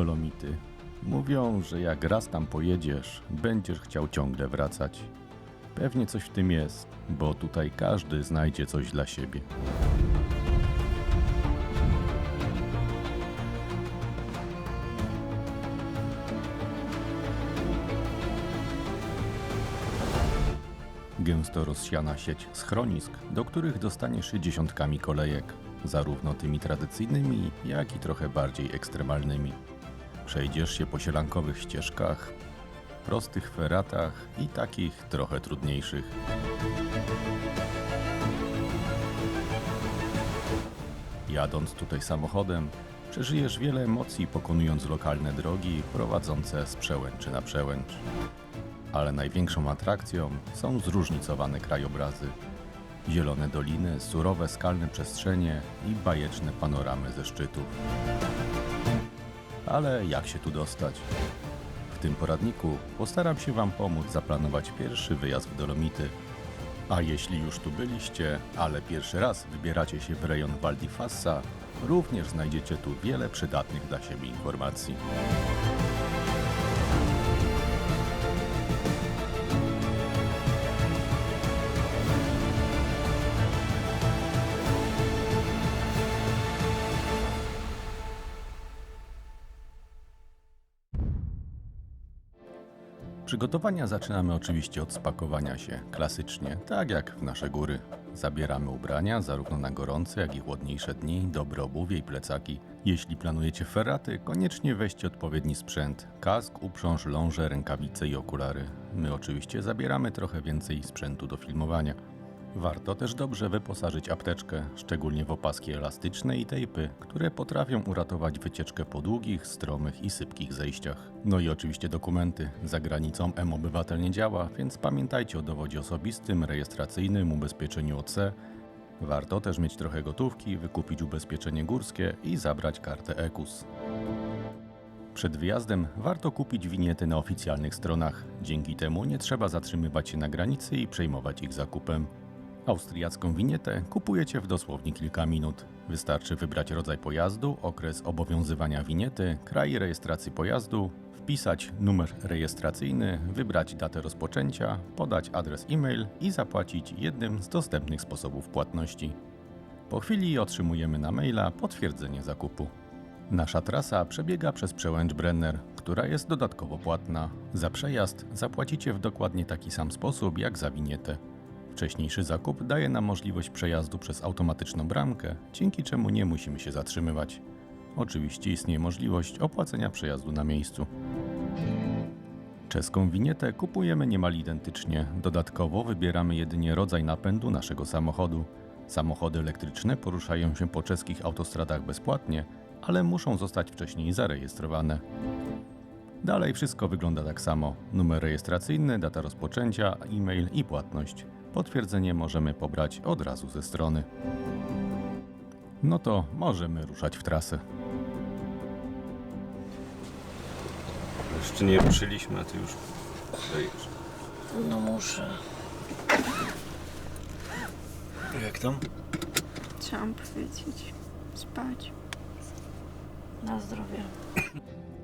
Dolomity. Mówią, że jak raz tam pojedziesz, będziesz chciał ciągle wracać. Pewnie coś w tym jest, bo tutaj każdy znajdzie coś dla siebie. Gęsto rozsiana sieć schronisk, do których dostaniesz się dziesiątkami kolejek, zarówno tymi tradycyjnymi, jak i trochę bardziej ekstremalnymi. Przejdziesz się po sielankowych ścieżkach, prostych feratach i takich trochę trudniejszych. Jadąc tutaj samochodem, przeżyjesz wiele emocji, pokonując lokalne drogi prowadzące z przełęczy na przełęcz. Ale największą atrakcją są zróżnicowane krajobrazy. Zielone doliny, surowe skalne przestrzenie i bajeczne panoramy ze szczytów. Ale jak się tu dostać? W tym poradniku postaram się Wam pomóc zaplanować pierwszy wyjazd w Dolomity. A jeśli już tu byliście, ale pierwszy raz wybieracie się w rejon Val di Fassa, również znajdziecie tu wiele przydatnych dla siebie informacji. Przygotowania zaczynamy oczywiście od spakowania się, klasycznie, tak jak w nasze góry. Zabieramy ubrania, zarówno na gorące, jak i chłodniejsze dni, dobre obuwie i plecaki. Jeśli planujecie ferraty, koniecznie weźcie odpowiedni sprzęt, kask, uprząż, ląże, rękawice i okulary. My oczywiście zabieramy trochę więcej sprzętu do filmowania. Warto też dobrze wyposażyć apteczkę, szczególnie w opaski elastyczne i tejpy, które potrafią uratować wycieczkę po długich, stromych i sypkich zejściach. No i oczywiście dokumenty. Za granicą mObywatel nie działa, więc pamiętajcie o dowodzie osobistym, rejestracyjnym, ubezpieczeniu OC. Warto też mieć trochę gotówki, wykupić ubezpieczenie górskie i zabrać kartę EKUS. Przed wyjazdem warto kupić winiety na oficjalnych stronach. Dzięki temu nie trzeba zatrzymywać się na granicy i przejmować ich zakupem. Austriacką winietę kupujecie w dosłownie kilka minut. Wystarczy wybrać rodzaj pojazdu, okres obowiązywania winiety, kraj rejestracji pojazdu, wpisać numer rejestracyjny, wybrać datę rozpoczęcia, podać adres e-mail i zapłacić jednym z dostępnych sposobów płatności. Po chwili otrzymujemy na maila potwierdzenie zakupu. Nasza trasa przebiega przez przełęcz Brenner, która jest dodatkowo płatna. Za przejazd zapłacicie w dokładnie taki sam sposób jak za winietę. Wcześniejszy zakup daje nam możliwość przejazdu przez automatyczną bramkę, dzięki czemu nie musimy się zatrzymywać. Oczywiście istnieje możliwość opłacenia przejazdu na miejscu. Czeską winietę kupujemy niemal identycznie. Dodatkowo wybieramy jedynie rodzaj napędu naszego samochodu. Samochody elektryczne poruszają się po czeskich autostradach bezpłatnie, ale muszą zostać wcześniej zarejestrowane. Dalej wszystko wygląda tak samo. Numer rejestracyjny, data rozpoczęcia, e-mail i płatność. Potwierdzenie możemy pobrać od razu ze strony. No to możemy ruszać w trasę. Jeszcze nie ruszyliśmy, a ty już dojesz. No muszę. Jak tam? Chciałam powiedzieć, spać. Na zdrowie.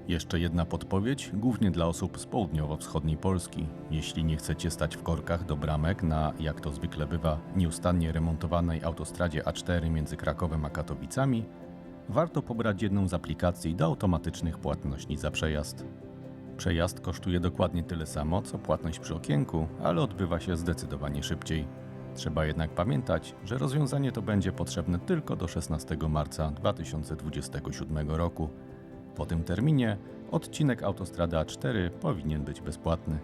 Jeszcze jedna podpowiedź, głównie dla osób z południowo-wschodniej Polski. Jeśli nie chcecie stać w korkach do bramek na, jak to zwykle bywa, nieustannie remontowanej autostradzie A4 między Krakowem a Katowicami, warto pobrać jedną z aplikacji do automatycznych płatności za przejazd. Przejazd kosztuje dokładnie tyle samo, co płatność przy okienku, ale odbywa się zdecydowanie szybciej. Trzeba jednak pamiętać, że rozwiązanie to będzie potrzebne tylko do 16 marca 2027 roku. Po tym terminie odcinek autostrady A4 powinien być bezpłatny.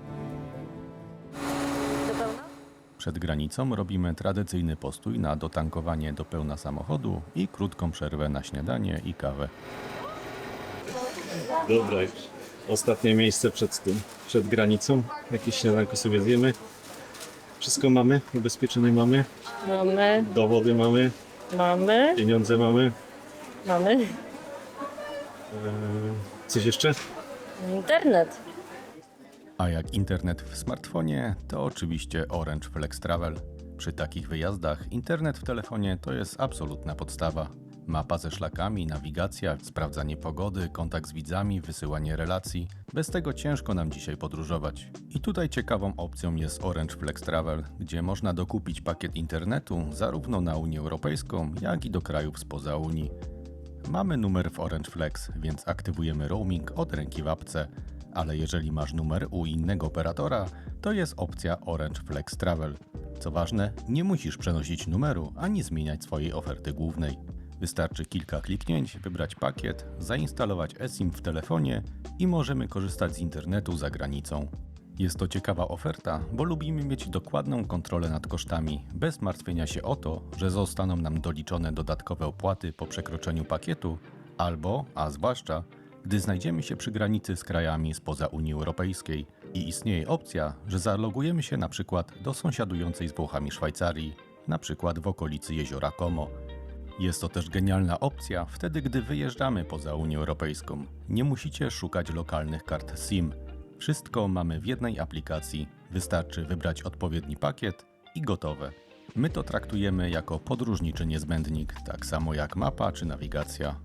Do pełna? Przed granicą robimy tradycyjny postój na dotankowanie do pełna samochodu i krótką przerwę na śniadanie i kawę. Dobra, ostatnie miejsce przed granicą. Jakieś śniadanko sobie zjemy. Wszystko mamy, ubezpieczone mamy, Mamy. dowody mamy, Mamy. pieniądze mamy. Mamy. Coś jeszcze? Internet. A jak internet w smartfonie, to oczywiście Orange Flex Travel. Przy takich wyjazdach internet w telefonie to jest absolutna podstawa. Mapa ze szlakami, nawigacja, sprawdzanie pogody, kontakt z widzami, wysyłanie relacji. Bez tego ciężko nam dzisiaj podróżować. I tutaj ciekawą opcją jest Orange Flex Travel, gdzie można dokupić pakiet internetu zarówno na Unię Europejską, jak i do krajów spoza Unii. Mamy numer w Orange Flex, więc aktywujemy roaming od ręki w apce, ale jeżeli masz numer u innego operatora, to jest opcja Orange Flex Travel. Co ważne, nie musisz przenosić numeru ani zmieniać swojej oferty głównej. Wystarczy kilka kliknięć, wybrać pakiet, zainstalować eSIM w telefonie i możemy korzystać z internetu za granicą. Jest to ciekawa oferta, bo lubimy mieć dokładną kontrolę nad kosztami, bez martwienia się o to, że zostaną nam doliczone dodatkowe opłaty po przekroczeniu pakietu, albo, a zwłaszcza, gdy znajdziemy się przy granicy z krajami spoza Unii Europejskiej i istnieje opcja, że zalogujemy się na przykład do sąsiadującej z Włochami Szwajcarii, na przykład w okolicy jeziora Como. Jest to też genialna opcja wtedy, gdy wyjeżdżamy poza Unię Europejską. Nie musicie szukać lokalnych kart SIM. Wszystko mamy w jednej aplikacji. Wystarczy wybrać odpowiedni pakiet i gotowe. My to traktujemy jako podróżniczy niezbędnik, tak samo jak mapa czy nawigacja.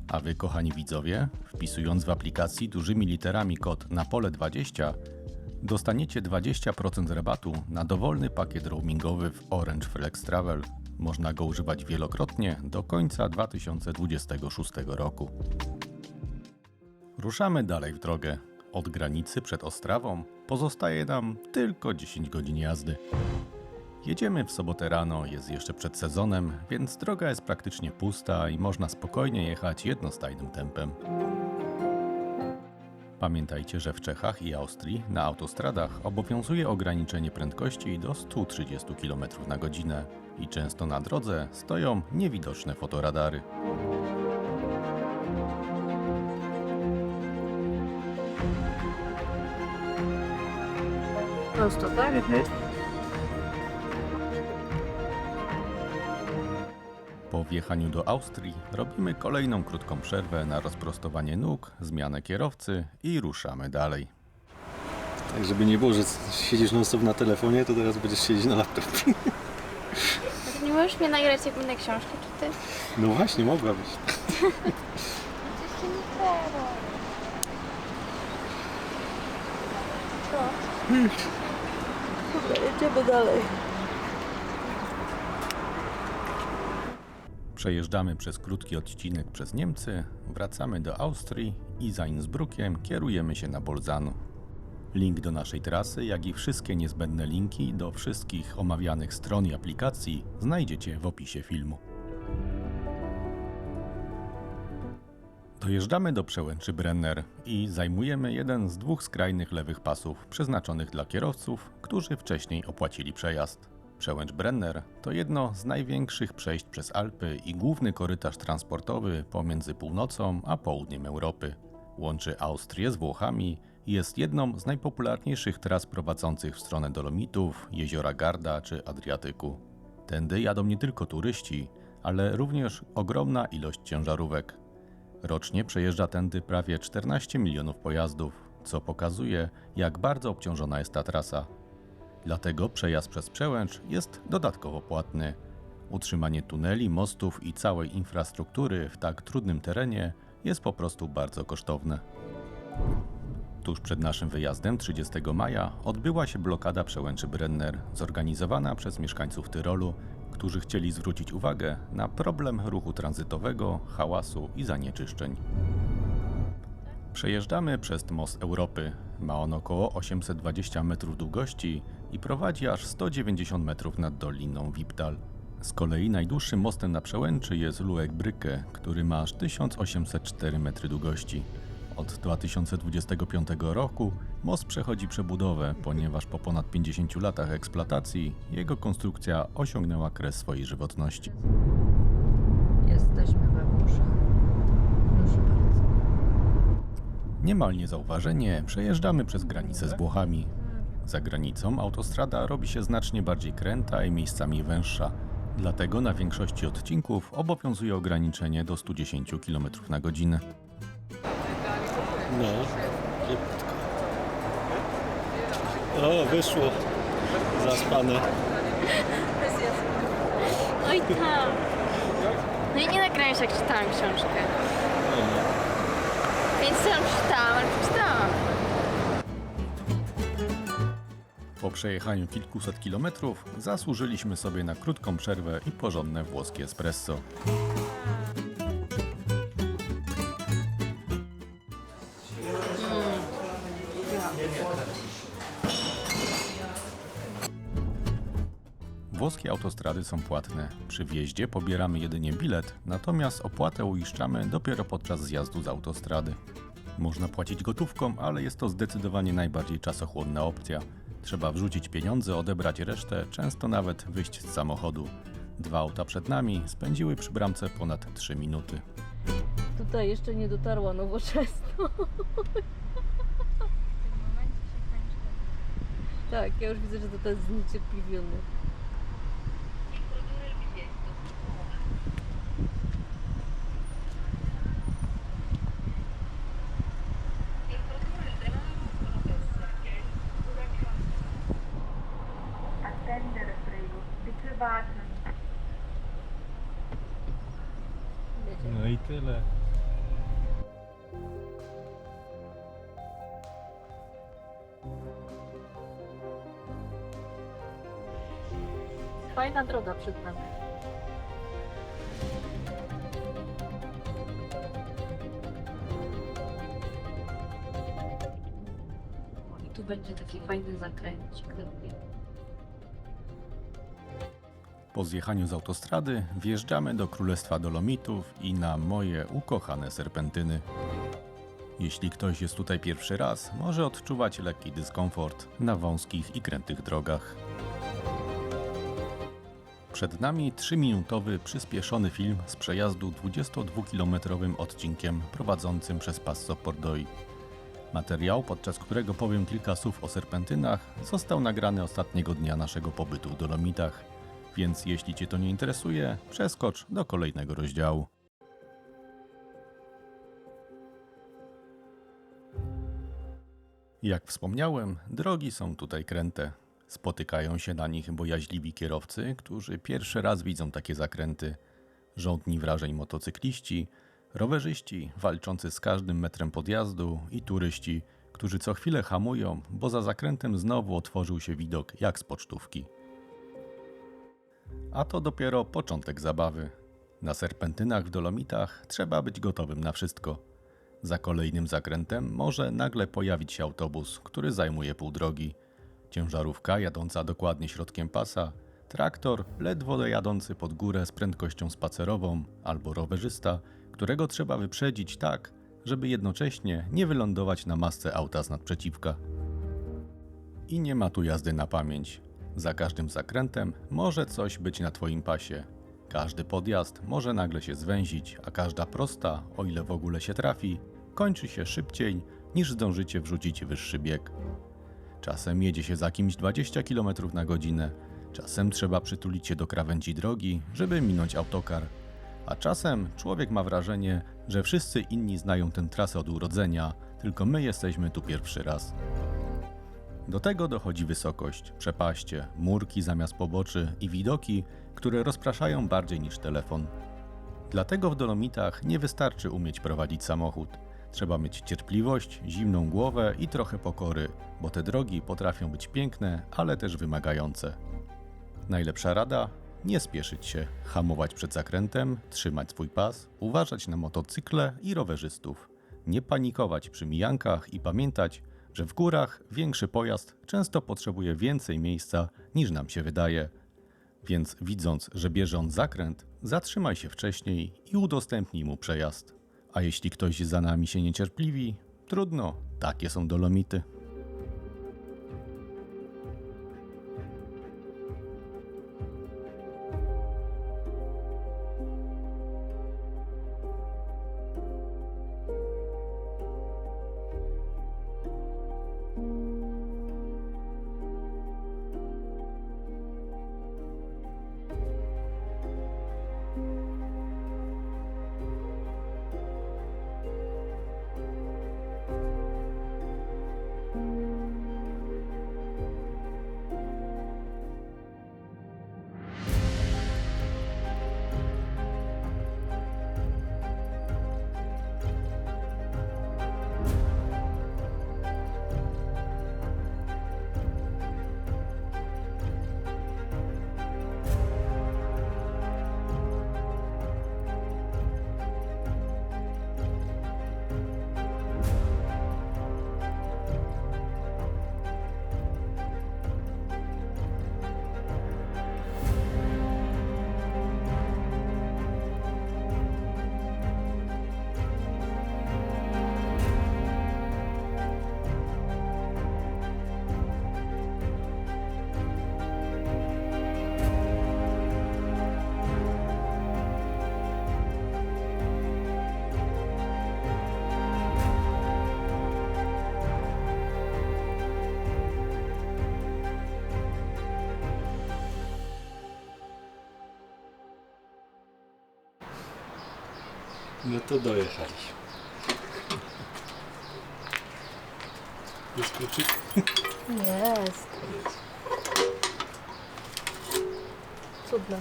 A wy, kochani widzowie, wpisując w aplikacji dużymi literami kod NAPOLE20, dostaniecie 20% rabatu na dowolny pakiet roamingowy w Orange Flex Travel. Można go używać wielokrotnie do końca 2026 roku. Ruszamy dalej w drogę. Od granicy przed Ostrawą pozostaje nam tylko 10 godzin jazdy. Jedziemy w sobotę rano, jest jeszcze przed sezonem, więc droga jest praktycznie pusta i można spokojnie jechać jednostajnym tempem. Pamiętajcie, że w Czechach i Austrii na autostradach obowiązuje ograniczenie prędkości do 130 km na godzinę i często na drodze stoją niewidoczne fotoradary. Prosto, tak? Po wjechaniu do Austrii robimy kolejną krótką przerwę na rozprostowanie nóg, zmianę kierowcy i ruszamy dalej. Tak, żeby nie było, że siedzisz non-stop na telefonie, to teraz będziesz siedzieć na laptopie. Nie możesz mnie nagrać, jak będę książkę czytać? No właśnie, mogłabyś. Oczywiście nie teraz. Jedziemy dalej. Przejeżdżamy przez krótki odcinek przez Niemcy, wracamy do Austrii i za Innsbruckiem kierujemy się na Bolzanu. Link do naszej trasy, jak i wszystkie niezbędne linki do wszystkich omawianych stron i aplikacji znajdziecie w opisie filmu. Dojeżdżamy do przełęczy Brenner i zajmujemy jeden z dwóch skrajnych lewych pasów przeznaczonych dla kierowców, którzy wcześniej opłacili przejazd. Przełęcz Brenner to jedno z największych przejść przez Alpy i główny korytarz transportowy pomiędzy północą a południem Europy. Łączy Austrię z Włochami i jest jedną z najpopularniejszych tras prowadzących w stronę Dolomitów, jeziora Garda czy Adriatyku. Tędy jadą nie tylko turyści, ale również ogromna ilość ciężarówek. Rocznie przejeżdża tędy prawie 14 milionów pojazdów, co pokazuje, jak bardzo obciążona jest ta trasa. Dlatego przejazd przez przełęcz jest dodatkowo płatny. Utrzymanie tuneli, mostów i całej infrastruktury w tak trudnym terenie jest po prostu bardzo kosztowne. Tuż przed naszym wyjazdem 30 maja odbyła się blokada przełęczy Brenner, zorganizowana przez mieszkańców Tyrolu, którzy chcieli zwrócić uwagę na problem ruchu tranzytowego, hałasu i zanieczyszczeń. Przejeżdżamy przez Most Europy. Ma on około 820 metrów długości i prowadzi aż 190 metrów nad Doliną Wiptal. Z kolei najdłuższym mostem na przełęczy jest Lueck-Brücke, który ma aż 1804 metry długości. Od 2025 roku most przechodzi przebudowę, ponieważ po ponad 50 latach eksploatacji jego konstrukcja osiągnęła kres swojej żywotności. Jesteśmy we Włoszech. Proszę bardzo. Niemal niezauważenie przejeżdżamy przez granicę z Włochami. Za granicą autostrada robi się znacznie bardziej kręta i miejscami węższa. Dlatego na większości odcinków obowiązuje ograniczenie do 110 km na godzinę. No, o, wyszło. Zaspane. Oj tam. No i nie nagrałem się, jak czytałam książkę. Więc tam czytałam, ale przeczytałam. Po przejechaniu kilkuset kilometrów zasłużyliśmy sobie na krótką przerwę i porządne włoskie espresso. Włoskie autostrady są płatne. Przy wjeździe pobieramy jedynie bilet, natomiast opłatę uiszczamy dopiero podczas zjazdu z autostrady. Można płacić gotówką, ale jest to zdecydowanie najbardziej czasochłonna opcja. Trzeba wrzucić pieniądze, odebrać resztę, często nawet wyjść z samochodu. 2 auta przed nami spędziły przy bramce ponad 3 minuty. Tutaj jeszcze nie dotarła nowoczesność. Tak, ja już widzę, że to jest zniecierpliwiony. Attendere, prego. Di che button? Wiecie. No i tyle. Fajna droga przed nami. I tu będzie taki fajny zakręcik. Po zjechaniu z autostrady wjeżdżamy do Królestwa Dolomitów i na moje ukochane serpentyny. Jeśli ktoś jest tutaj pierwszy raz, może odczuwać lekki dyskomfort na wąskich i krętych drogach. Przed nami 3-minutowy przyspieszony film z przejazdu 22-kilometrowym odcinkiem prowadzącym przez Passo Pordoi. Materiał, podczas którego powiem kilka słów o serpentynach, został nagrany ostatniego dnia naszego pobytu w Dolomitach, więc jeśli Cię to nie interesuje, przeskocz do kolejnego rozdziału. Jak wspomniałem, drogi są tutaj kręte. Spotykają się na nich bojaźliwi kierowcy, którzy pierwszy raz widzą takie zakręty, żądni wrażeń motocykliści, rowerzyści walczący z każdym metrem podjazdu i turyści, którzy co chwilę hamują, bo za zakrętem znowu otworzył się widok jak z pocztówki. A to dopiero początek zabawy. Na serpentynach w Dolomitach trzeba być gotowym na wszystko. Za kolejnym zakrętem może nagle pojawić się autobus, który zajmuje pół drogi. Ciężarówka jadąca dokładnie środkiem pasa, traktor ledwo jadący pod górę z prędkością spacerową albo rowerzysta, którego trzeba wyprzedzić tak, żeby jednocześnie nie wylądować na masce auta z nadprzeciwka. I nie ma tu jazdy na pamięć. Za każdym zakrętem może coś być na Twoim pasie. Każdy podjazd może nagle się zwęzić, a każda prosta, o ile w ogóle się trafi, kończy się szybciej niż zdążycie wrzucić wyższy bieg. Czasem jedzie się za kimś 20 km na godzinę, czasem trzeba przytulić się do krawędzi drogi, żeby minąć autokar, a czasem człowiek ma wrażenie, że wszyscy inni znają tę trasę od urodzenia, tylko my jesteśmy tu pierwszy raz. Do tego dochodzi wysokość, przepaście, murki zamiast poboczy i widoki, które rozpraszają bardziej niż telefon. Dlatego w Dolomitach nie wystarczy umieć prowadzić samochód. Trzeba mieć cierpliwość, zimną głowę i trochę pokory, bo te drogi potrafią być piękne, ale też wymagające. Najlepsza rada? Nie spieszyć się, hamować przed zakrętem, trzymać swój pas, uważać na motocykle i rowerzystów. Nie panikować przy mijankach i pamiętać, że w górach większy pojazd często potrzebuje więcej miejsca niż nam się wydaje. Więc widząc, że bierze on zakręt, zatrzymaj się wcześniej i udostępnij mu przejazd. A jeśli ktoś za nami się niecierpliwi, trudno, takie są Dolomity. No to dojechaliśmy. Jest kluczyk? Jest. Cudne.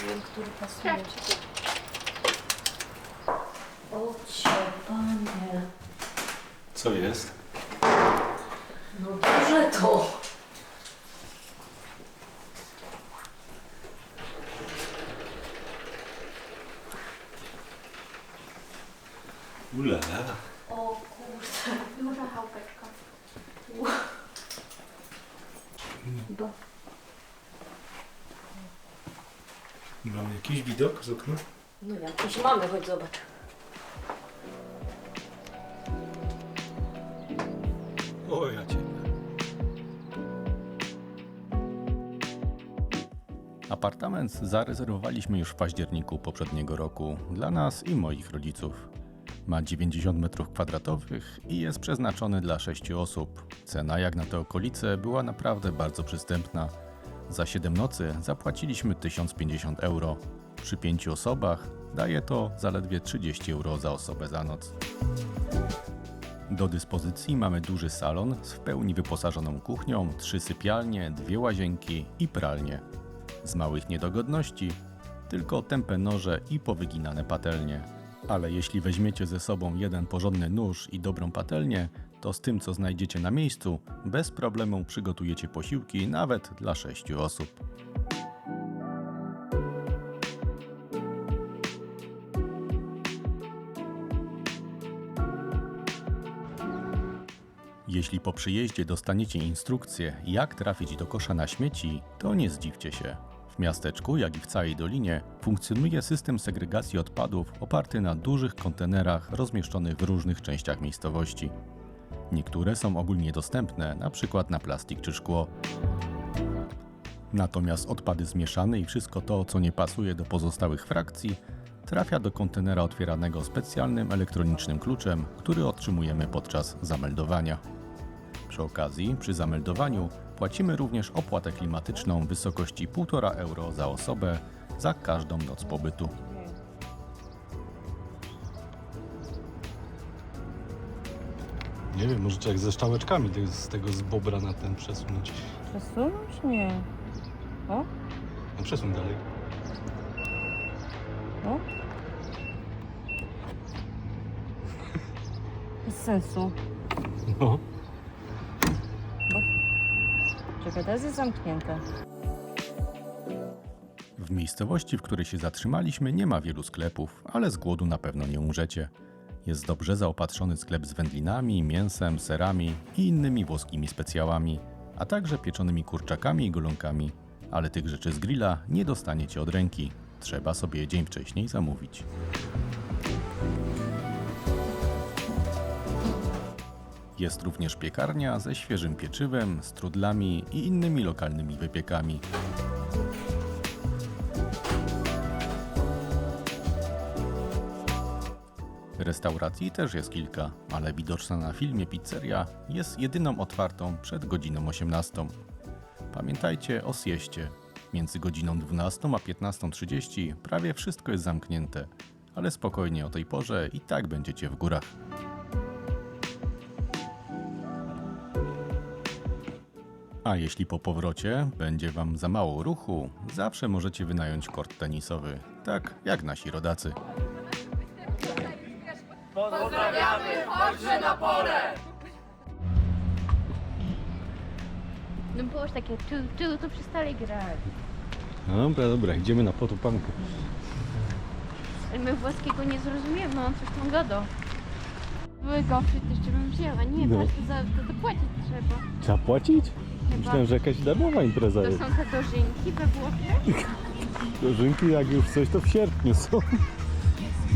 Nie wiem, który pasuje. O cię, panie. Co jest? No duże to. Ulala. O kurde. Duża chałupeczka. Chyba. Mamy jakiś widok z okna? No jakiś mamy, chodź zobacz. O, ja cię. Apartament zarezerwowaliśmy już w październiku poprzedniego roku dla nas i moich rodziców. Ma 90 m2 i jest przeznaczony dla 6 osób. Cena jak na te okolice była naprawdę bardzo przystępna. Za 7 nocy zapłaciliśmy 1050 euro. Przy 5 osobach daje to zaledwie 30 euro za osobę za noc. Do dyspozycji mamy duży salon z w pełni wyposażoną kuchnią, 3 sypialnie, 2 łazienki i pralnię. Z małych niedogodności tylko tępe noże i powyginane patelnie. Ale jeśli weźmiecie ze sobą jeden porządny nóż i dobrą patelnię, to z tym co znajdziecie na miejscu, bez problemu przygotujecie posiłki nawet dla 6 osób. Jeśli po przyjeździe dostaniecie instrukcję, jak trafić do kosza na śmieci, to nie zdziwcie się. W miasteczku, jak i w całej dolinie, funkcjonuje system segregacji odpadów oparty na dużych kontenerach rozmieszczonych w różnych częściach miejscowości. Niektóre są ogólnie dostępne, np. na plastik czy szkło. Natomiast odpady zmieszane i wszystko to, co nie pasuje do pozostałych frakcji, trafia do kontenera otwieranego specjalnym elektronicznym kluczem, który otrzymujemy podczas zameldowania. Przy okazji, przy zameldowaniu płacimy również opłatę klimatyczną w wysokości 1,5 euro za osobę za każdą noc pobytu. Nie wiem, możecie jak ze szczałeczkami z tego z bobra na ten przesunąć. Przesunąć? Nie. O? No przesuń dalej. O? Bez sensu. No. Czekaj, teraz jest zamknięte. W miejscowości, w której się zatrzymaliśmy, nie ma wielu sklepów, ale z głodu na pewno nie umrzecie. Jest dobrze zaopatrzony sklep z wędlinami, mięsem, serami i innymi włoskimi specjałami, a także pieczonymi kurczakami i golonkami. Ale tych rzeczy z grilla nie dostaniecie od ręki. Trzeba sobie dzień wcześniej zamówić. Jest również piekarnia ze świeżym pieczywem, strudlami i innymi lokalnymi wypiekami. Restauracji też jest kilka, ale widoczna na filmie pizzeria jest jedyną otwartą przed godziną 18. Pamiętajcie o sieście. Między godziną 12 a 15:30 prawie wszystko jest zamknięte, ale spokojnie o tej porze i tak będziecie w górach. A jeśli po powrocie będzie Wam za mało ruchu, zawsze możecie wynająć kort tenisowy, tak jak nasi rodacy. No było już takie to przestali grać. Dobra, dobra, idziemy na potupankę. Ale my włoskiego nie zrozumiemy, on coś tam gadał. Były gofry też jeszcze bym wzięła. Nie, No. patrz, to płacić trzeba. Trzeba płacić? Myślałem, że jakaś darmowa impreza To jest. są te dożynki we Włoszech? Dożynki jak już coś to w sierpniu są.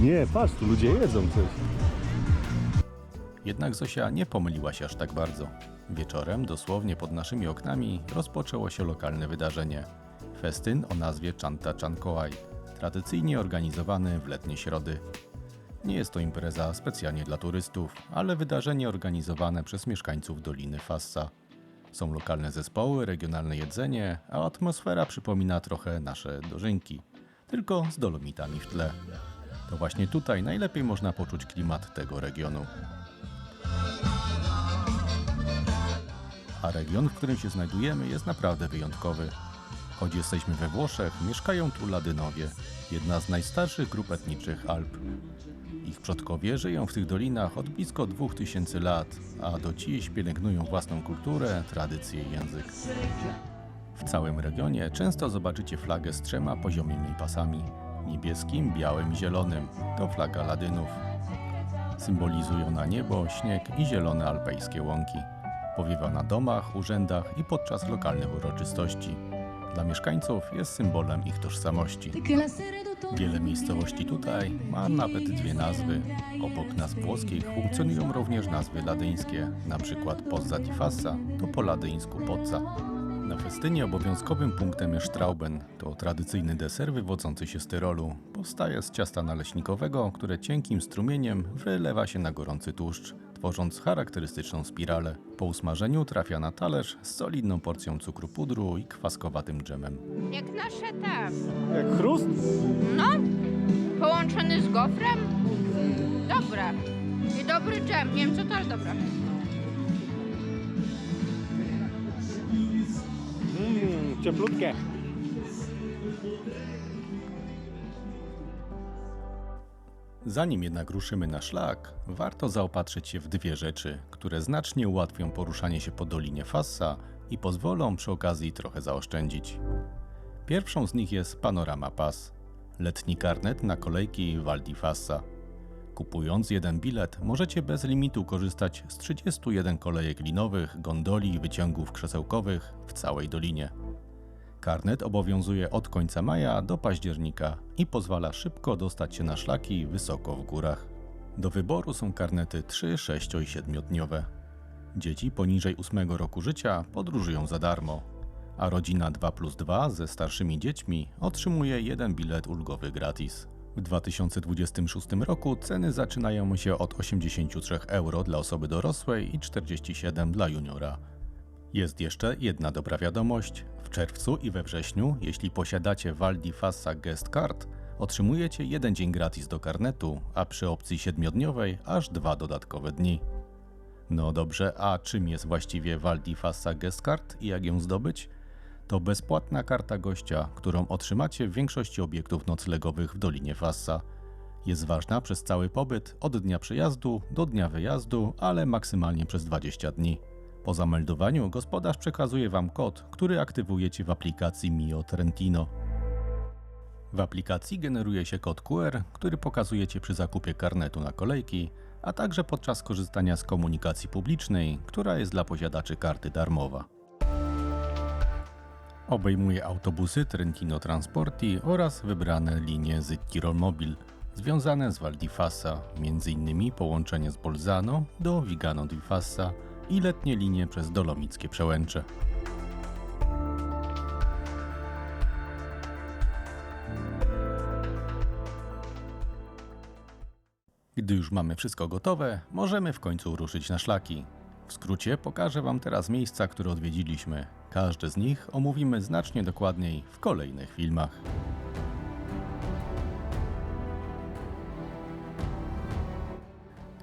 Nie, patrz, tu ludzie jedzą coś. Jednak Zosia nie pomyliła się aż tak bardzo. Wieczorem, dosłownie pod naszymi oknami, rozpoczęło się lokalne wydarzenie. Festyn o nazwie Chanta Chankoaj, tradycyjnie organizowany w letnie środy. Nie jest to impreza specjalnie dla turystów, ale wydarzenie organizowane przez mieszkańców Doliny Fassa. Są lokalne zespoły, regionalne jedzenie, a atmosfera przypomina trochę nasze dożynki, tylko z dolomitami w tle. To właśnie tutaj najlepiej można poczuć klimat tego regionu. A region, w którym się znajdujemy, jest naprawdę wyjątkowy. Choć jesteśmy we Włoszech, mieszkają tu Ladynowie, jedna z najstarszych grup etniczych Alp. Ich przodkowie żyją w tych dolinach od blisko 2000 lat, a do dziś pielęgnują własną kulturę, tradycje i język. W całym regionie często zobaczycie flagę z 3 poziomymi pasami: niebieskim, białym i zielonym. To flaga Ladynów. Symbolizują na niebo, śnieg i zielone alpejskie łąki. Powiewa na domach, urzędach i podczas lokalnych uroczystości. Dla mieszkańców jest symbolem ich tożsamości. Wiele miejscowości tutaj ma nawet 2 nazwy. Obok nazw włoskich funkcjonują również nazwy ladyńskie, np. Pozza di Fassa to po ladyńsku Pozza. Na festynie obowiązkowym punktem jest Strauben. To tradycyjny deser wywodzący się z Tyrolu. Powstaje z ciasta naleśnikowego, które cienkim strumieniem wylewa się na gorący tłuszcz, tworząc charakterystyczną spiralę. Po usmażeniu trafia na talerz z solidną porcją cukru pudru i kwaskowatym dżemem. Jak nasze tam. Jak chrust? No, połączony z gofrem. Dobra. I dobry dżem. Nie wiem co to, ale dobra. Cieplutkie. Zanim jednak ruszymy na szlak, warto zaopatrzyć się w 2 rzeczy, które znacznie ułatwią poruszanie się po Dolinie Fassa i pozwolą przy okazji trochę zaoszczędzić. Pierwszą z nich jest Panorama Pass, letni karnet na kolejki Val di Fassa. Kupując jeden bilet, możecie bez limitu korzystać z 31 kolejek linowych, gondoli i wyciągów krzesełkowych w całej dolinie. Karnet obowiązuje od końca maja do października i pozwala szybko dostać się na szlaki wysoko w górach. Do wyboru są karnety 3, 6 i 7-dniowe. Dzieci poniżej 8 roku życia podróżują za darmo, a rodzina 2+2 ze starszymi dziećmi otrzymuje jeden bilet ulgowy gratis. W 2026 roku ceny zaczynają się od 83 euro dla osoby dorosłej i 47 dla juniora. Jest jeszcze jedna dobra wiadomość. W czerwcu i we wrześniu, jeśli posiadacie Val di Fassa Guest Card, otrzymujecie 1 dzień gratis do karnetu, a przy opcji 7-dniowej aż 2 dodatkowe dni. No dobrze, a czym jest właściwie Val di Fassa Guest Card i jak ją zdobyć? To bezpłatna karta gościa, którą otrzymacie w większości obiektów noclegowych w Dolinie Fassa. Jest ważna przez cały pobyt, od dnia przyjazdu do dnia wyjazdu, ale maksymalnie przez 20 dni. Po zameldowaniu gospodarz przekazuje Wam kod, który aktywujecie w aplikacji Mio Trentino. W aplikacji generuje się kod QR, który pokazujecie przy zakupie karnetu na kolejki, a także podczas korzystania z komunikacji publicznej, która jest dla posiadaczy karty darmowa. Obejmuje autobusy Trentino Trasporti oraz wybrane linie z Tirol Mobil, związane z Val di Fassa, m.in. połączenie z Bolzano do Vigano di Fassa i letnie linie przez Dolomickie Przełęcze. Gdy już mamy wszystko gotowe, możemy w końcu ruszyć na szlaki. W skrócie pokażę Wam teraz miejsca, które odwiedziliśmy. Każde z nich omówimy znacznie dokładniej w kolejnych filmach.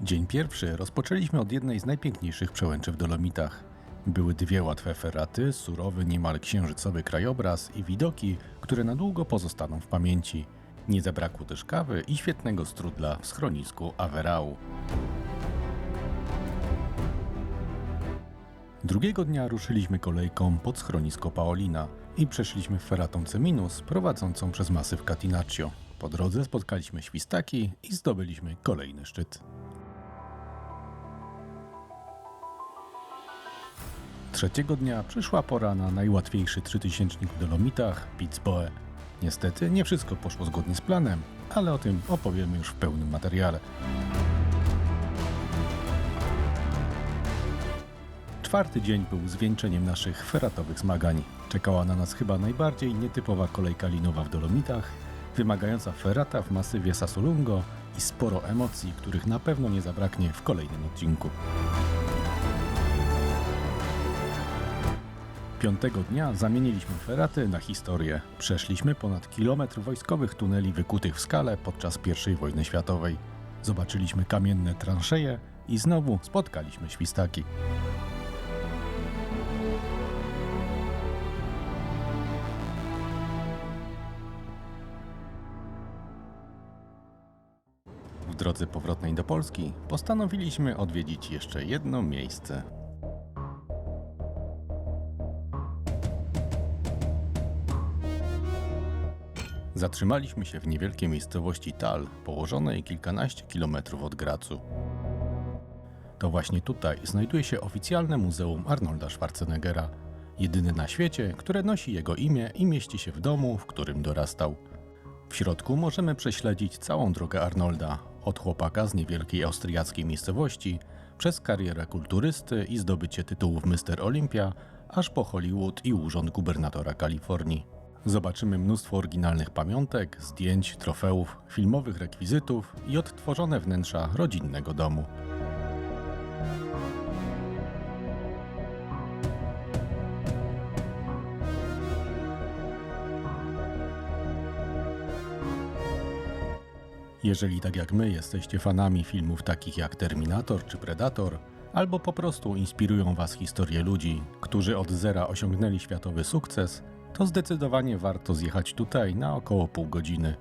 Dzień pierwszy rozpoczęliśmy od jednej z najpiękniejszych przełęczy w Dolomitach. Były 2 łatwe ferraty, surowy, niemal księżycowy krajobraz i widoki, które na długo pozostaną w pamięci. Nie zabrakło też kawy i świetnego strudla w schronisku Averau. Drugiego dnia ruszyliśmy kolejką pod schronisko Paolina i przeszliśmy ferratą C- prowadzącą przez masyw Catinaccio. Po drodze spotkaliśmy świstaki i zdobyliśmy kolejny szczyt. Trzeciego dnia przyszła pora na najłatwiejszy 3000 w Dolomitach, Piz-Boe. Niestety nie wszystko poszło zgodnie z planem, ale o tym opowiemy już w pełnym materiale. Czwarty dzień był zwieńczeniem naszych ferratowych zmagań. Czekała na nas chyba najbardziej nietypowa kolejka linowa w Dolomitach, wymagająca ferrata w masywie Sassolungo i sporo emocji, których na pewno nie zabraknie w kolejnym odcinku. Piątego dnia zamieniliśmy ferraty na historię. Przeszliśmy ponad kilometr wojskowych tuneli wykutych w skale podczas I wojny światowej. Zobaczyliśmy kamienne transzeje i znowu spotkaliśmy świstaki. W drodze powrotnej do Polski postanowiliśmy odwiedzić jeszcze jedno miejsce. Zatrzymaliśmy się w niewielkiej miejscowości Tal, położonej kilkanaście kilometrów od Gracu. To właśnie tutaj znajduje się oficjalne Muzeum Arnolda Schwarzeneggera, jedyne na świecie, które nosi jego imię i mieści się w domu, w którym dorastał. W środku możemy prześledzić całą drogę Arnolda, od chłopaka z niewielkiej austriackiej miejscowości, przez karierę kulturysty i zdobycie tytułów Mr. Olympia, aż po Hollywood i urząd gubernatora Kalifornii. Zobaczymy mnóstwo oryginalnych pamiątek, zdjęć, trofeów, filmowych rekwizytów i odtworzone wnętrza rodzinnego domu. Jeżeli tak jak my jesteście fanami filmów takich jak Terminator czy Predator, albo po prostu inspirują Was historie ludzi, którzy od zera osiągnęli światowy sukces, to zdecydowanie warto zjechać tutaj na około pół godziny.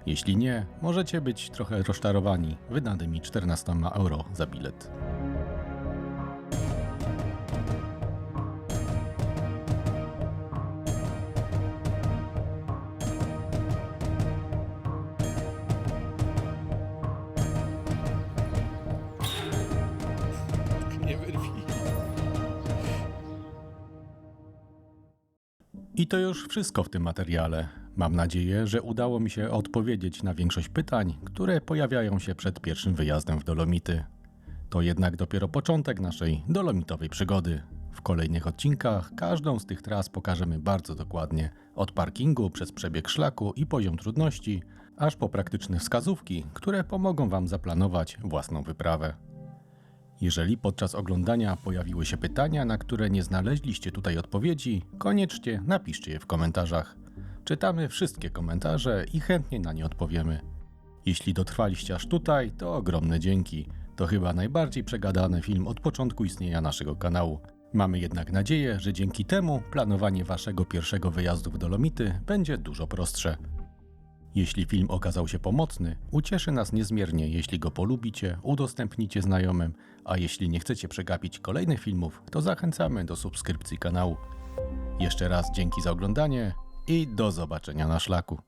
Jeśli nie, możecie być trochę rozczarowani wydanymi 14 euro za bilet. I to już wszystko w tym materiale. Mam nadzieję, że udało mi się odpowiedzieć na większość pytań, które pojawiają się przed pierwszym wyjazdem w Dolomity. To jednak dopiero początek naszej dolomitowej przygody. W kolejnych odcinkach każdą z tych tras pokażemy bardzo dokładnie, od parkingu przez przebieg szlaku i poziom trudności, aż po praktyczne wskazówki, które pomogą Wam zaplanować własną wyprawę. Jeżeli podczas oglądania pojawiły się pytania, na które nie znaleźliście tutaj odpowiedzi, koniecznie napiszcie je w komentarzach. Czytamy wszystkie komentarze i chętnie na nie odpowiemy. Jeśli dotrwaliście aż tutaj, to ogromne dzięki. To chyba najbardziej przegadany film od początku istnienia naszego kanału. Mamy jednak nadzieję, że dzięki temu planowanie Waszego pierwszego wyjazdu w Dolomity będzie dużo prostsze. Jeśli film okazał się pomocny, ucieszy nas niezmiernie, jeśli go polubicie, udostępnicie znajomym, a jeśli nie chcecie przegapić kolejnych filmów, to zachęcamy do subskrypcji kanału. Jeszcze raz dzięki za oglądanie i do zobaczenia na szlaku.